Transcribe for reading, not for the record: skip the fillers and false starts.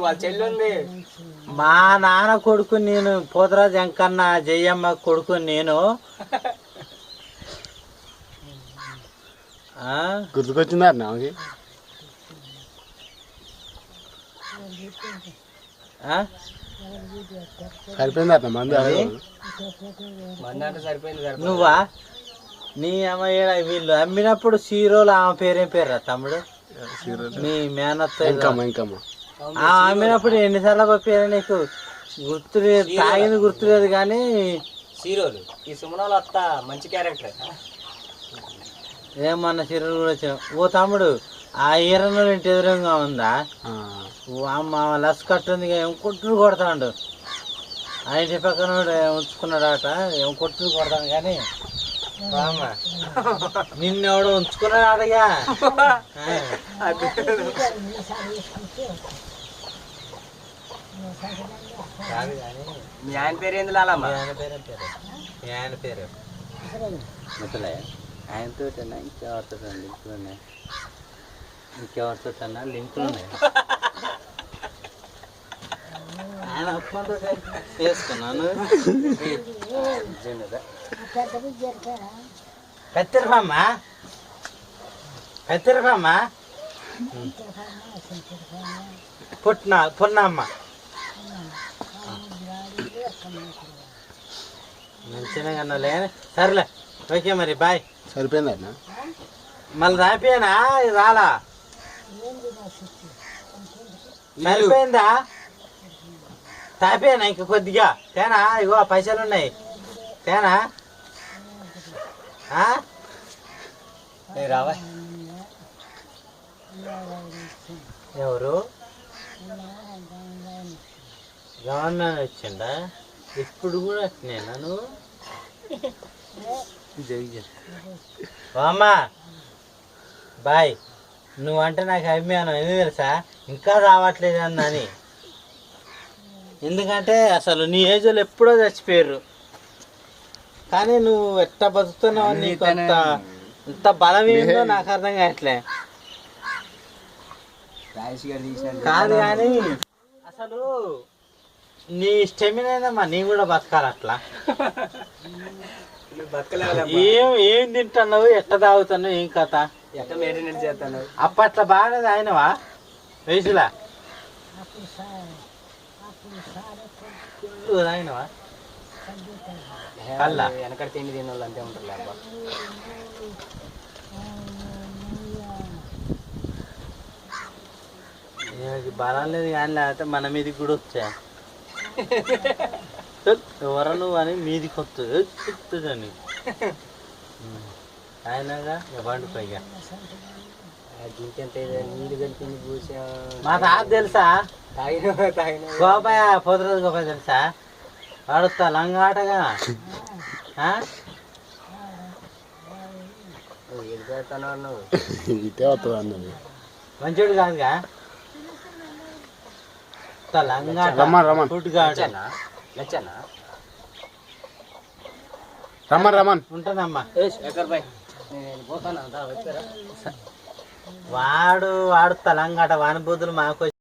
వాళ్ళ చెల్లుంది. మా నాన్న కొడుకు నేను, పోతరాజు వెంకన్న జయమ్మ కొడుకు నేను. గుర్తుకొచ్చిందా నాకి? సరిపోయిందా మంది? నువ్వా? నీ అమ్మాయి వీళ్ళు అమ్మినప్పుడు సీరోలు ఆమె పేరేం పేరు తమ్ముడు? మీ మేనత్త అమ్మినప్పుడు ఎన్నిసార్లు పంపారు నీకు? గుర్తులేదు, తాగింది గుర్తులేదు కానీ సీరోలు ఈ సుమనాలు అత్త మంచి క్యారెక్టర్. ఏమన్నా సీరోలు కూడా వచ్చావు. ఓ తమ్ముడు, ఆ ఈరన్న ఇంటి ఎదురుగా ఉందా? అమ్మ లస్ కట్టుంది, ఏం కొట్టుడు కొడతాడు. ఆ ఇంటి పక్కన ఉంచుకున్నాడట, ఏం కొట్టుడు కొడతాను కానీ నిన్నెవడు ఉంచుకున్నాడగా. మీ ఆయన పేరు ఏంది లాలమ్మ? మీ ఆయన పేరు ముసలే. ఆయనతో ఇంకెవరితో లింకులు ఉన్నాయి? ఇంకెవరితో లింకులు ఉన్నాయి? ఆయన అప్పంతో చేసుకున్నాను. కత్తిరపమ్మా, కత్తిరపమ్మా, పున్నమ్మ మంచిగా కన్నాలే. సరేలే, ఓకే మరి, బాయ్. సరిపోయిందా? మళ్ళీ రాపోయానా? రాలా? సరిపోయిందా? తాపేనా ఇంక కొద్దిగా? తేనా? ఇగో పైసలు ఉన్నాయి, తేనా? రావా? ఎవరు? గవర్నర్ వచ్చిండా? ఇప్పుడు కూడా నేనా నువ్వు? అమ్మా బాయ్, నువ్వంటే నాకు అభిమానం. ఎందుకు తెలుసా? ఇంకా రావట్లేదు అని. ఎందుకంటే అసలు నీ ఏజ్ వాళ్ళు ఎప్పుడో చచ్చిపోయారు, కానీ నువ్వు ఎట్లా బతుకుతున్నావు, నీకు అంత బలం ఏందో నాకు అర్థం కావట్లే. కాదు కానీ అసలు నీ స్టెమినా నీ కూడా బతకాలి అట్లా. ఏం తింటున్నావు, ఎట్ట తాగుతున్నావు, ఏం కథ, ఎట్లా మెయింటెనెన్స్ చేస్తున్నావు? అప్పట్లో బాగా తాగినవా వయసులా? తాగినవా? కల్లా వెనకడ తిండి తిన్న వాళ్ళు అంతే ఉంటారు. బలం లేదు కానీ, లేకపోతే మన మీదకి కూడా వచ్చా. ఎవర నువ్వు అని మీదికి వస్తుందని ఆయనగా బండి పైగా ఇంకెంత నీళ్ళు కలిపింది పూసా. మా తాత తెలుసా? గోపాయ పోతురాజు గోపాయ తెలుసా? వాడుతా లంగాటగా మంచోడు కాదుగా, లంగాట ఫుడ్ గార్డెనా రమన్ ఉంటుందమ్మా. పోతాను వాడు వాడుతా లంగాట, వాని బుద్ధులు మాకు